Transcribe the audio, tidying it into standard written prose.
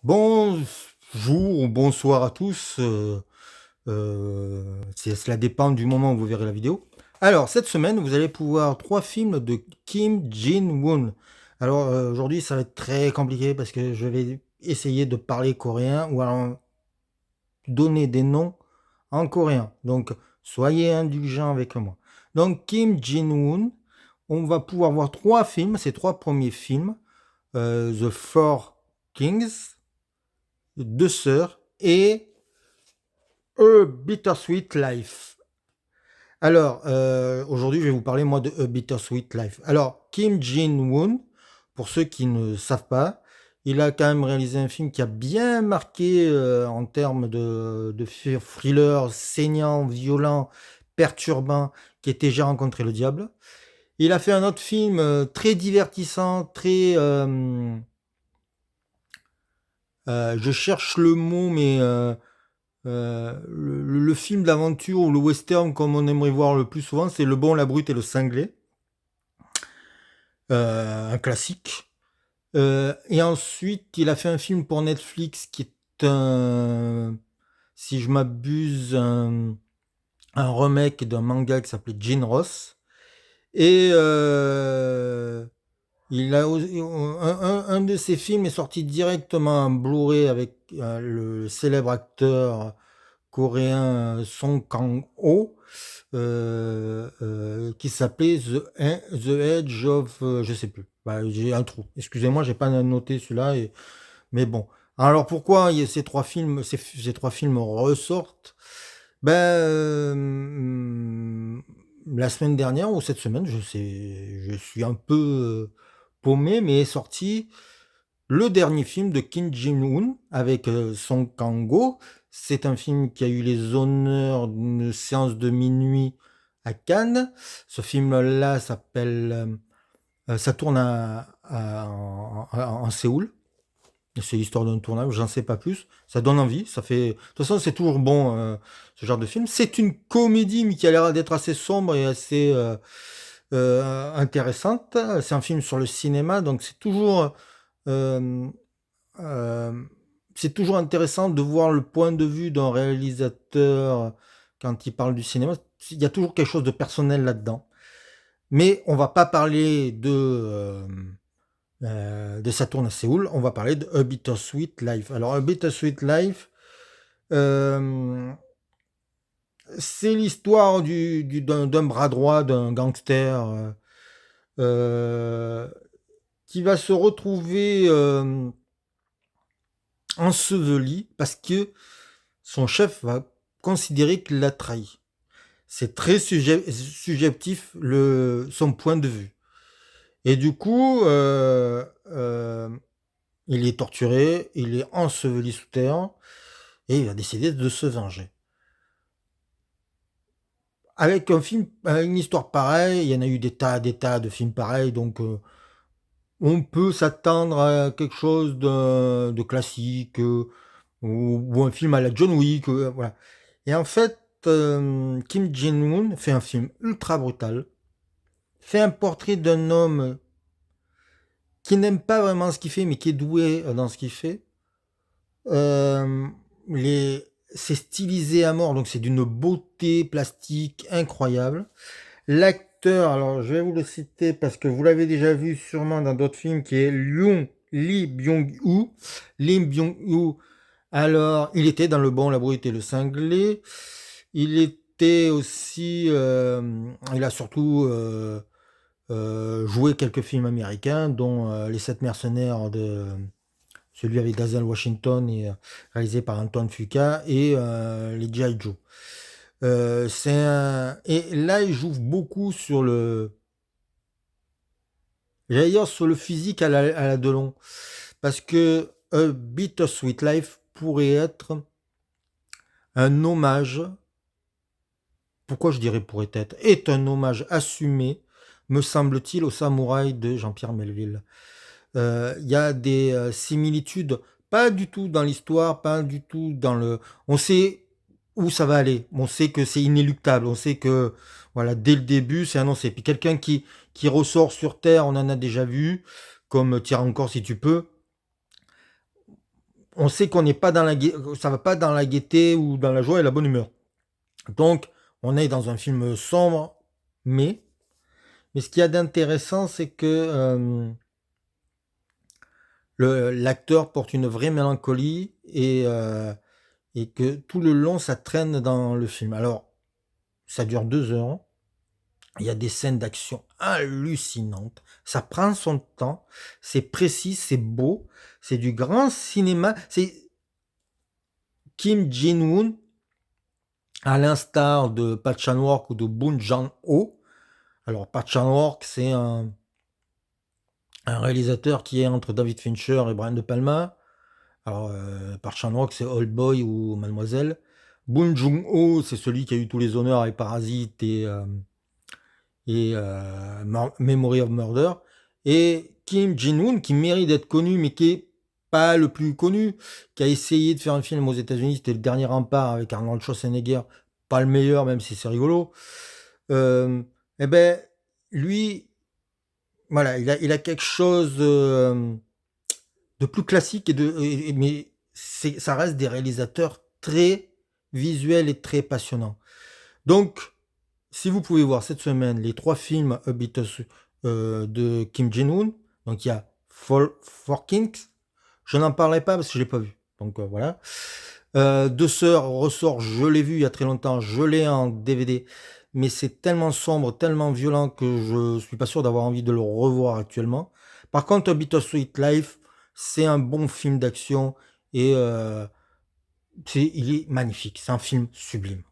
Bonjour ou bonsoir à tous. Cela dépend du moment où vous verrez la vidéo. Alors, cette semaine, vous allez pouvoir trois films de Kim Jin-woon. Alors, aujourd'hui, ça va être très compliqué parce que je vais essayer de parler coréen ou alors donner des noms en coréen. Donc, soyez indulgents avec moi. Donc, Kim Jin-woon, on va pouvoir voir trois films, ces trois premiers films. The Four Kings, Deux Sœurs et A Bittersweet Life. Alors, aujourd'hui, je vais vous parler, moi, de A Bittersweet Life. Alors, Kim Jin-woon, pour ceux qui ne savent pas, il a quand même réalisé un film qui a bien marqué en termes de thriller saignant, violent, perturbant, qui était J'ai rencontré le diable. Il a fait un autre film très divertissant, très... je cherche le mot, mais le film d'aventure ou le western comme on aimerait voir le plus souvent, c'est Le Bon, la Brute et le Cinglé, un classique. Et ensuite, il a fait un film pour Netflix qui est un, si je m'abuse, un remake d'un manga qui s'appelait Jin Ross. Et il a un de ses films est sorti directement en Blu-ray avec le célèbre acteur coréen Song Kang-ho, qui s'appelait The Edge of... je sais plus. Bah, j'ai un trou. Excusez-moi, j'ai pas noté celui-là. Mais bon. Alors pourquoi ces trois films ressortent? Ben, la semaine dernière ou cette semaine, je sais, je suis un peu paumé, mais est sorti le dernier film de Kim Jin-woon avec Song Kang-ho. C'est un film qui a eu les honneurs d'une séance de minuit à Cannes. Ce film-là s'appelle... ça tourne en Séoul. C'est l'histoire d'un tournage, j'en sais pas plus. Ça donne envie. Ça fait... De toute façon, c'est toujours bon, ce genre de film. C'est une comédie, mais qui a l'air d'être assez sombre et assez intéressante. C'est un film sur le cinéma, donc euh, euh, c'est toujours intéressant de voir le point de vue d'un réalisateur quand il parle du cinéma. Il y a toujours quelque chose de personnel là-dedans. Mais on va pas parler de Saturne à Séoul, on va parler de A Bittersweet Life. Alors, A Bittersweet Life, euh, c'est l'histoire d'un bras droit, d'un gangster euh, qui va se retrouver enseveli parce que son chef va considérer qu'il l'a trahi. C'est très subjectif son point de vue. Et du coup, il est torturé, il est enseveli sous terre, et il a décidé de se venger. Avec un film, une histoire pareille, il y en a eu des tas de films pareils, donc on peut s'attendre à quelque chose de classique, ou un film à la John Wick, voilà. Et en fait, Kim Jin-woon fait un film ultra brutal, fait un portrait d'un homme qui n'aime pas vraiment ce qu'il fait, mais qui est doué dans ce qu'il fait. Euh, c'est stylisé à mort, donc c'est d'une beauté plastique incroyable. L'acteur, alors je vais vous le citer parce que vous l'avez déjà vu sûrement dans d'autres films, qui est Lee Byung-woo. Lee Byung-woo, alors il était dans Le Bon, la Brute et le Cinglé. Il était aussi, il a surtout joué quelques films américains, dont Les Sept Mercenaires de celui avec Denzel Washington et réalisé par Antoine Fuqua et les G.I. Joe. Et là, il joue beaucoup sur j'allais dire sur le physique à la Delon, parce que A Bittersweet Life pourrait être un hommage. Pourquoi je dirais pourrait être? Est un hommage assumé, me semble-t-il, au samouraï de Jean-Pierre Melville. Il y a des similitudes, pas du tout dans l'histoire, pas du tout dans le... On sait où ça va aller, on sait que c'est inéluctable, on sait que voilà, dès le début, c'est annoncé. Puis quelqu'un qui ressort sur Terre, on en a déjà vu, comme Tire encore si tu peux. on sait qu'on n'est pas dans ça va pas dans la gaieté ou dans la joie et la bonne humeur. Donc, on est dans un film sombre, mais ce qu'il y a d'intéressant, c'est que l'acteur porte une vraie mélancolie et que tout le long, ça traîne dans le film. Alors, ça dure 2 heures. Il y a des scènes d'action hallucinantes. Ça prend son temps. C'est précis, c'est beau. C'est du grand cinéma. C'est Kim Jin-woon, à l'instar de Park Chan-wook ou de Bong Joon-ho. Alors, Park Chan-wook, c'est un réalisateur qui est entre David Fincher et Brian De Palma. Alors, Park Chan-wook, c'est Old Boy ou Mademoiselle. Bong Joon-ho, c'est celui qui a eu tous les honneurs avec Parasite et Memory of Murder. Et Kim Jin-woon, qui mérite d'être connu, mais qui est pas le plus connu, qui a essayé de faire un film aux États-Unis, c'était Le Dernier Rempart avec Arnold Schwarzenegger, pas le meilleur, même si c'est rigolo. Euh, eh ben, lui, voilà, il a quelque chose de plus classique mais ça reste des réalisateurs très visuels et très passionnants. Donc, si vous pouvez voir cette semaine les 3 films de Kim Jin-woon, donc il y a Four Kings, je n'en parlerai pas parce que je l'ai pas vu. Donc voilà. Deux sœurs ressort, je l'ai vu il y a très longtemps, je l'ai en DVD, mais c'est tellement sombre, tellement violent que je suis pas sûr d'avoir envie de le revoir actuellement. Par contre, Bittersweet Life, c'est un bon film d'action et il est magnifique. C'est un film sublime.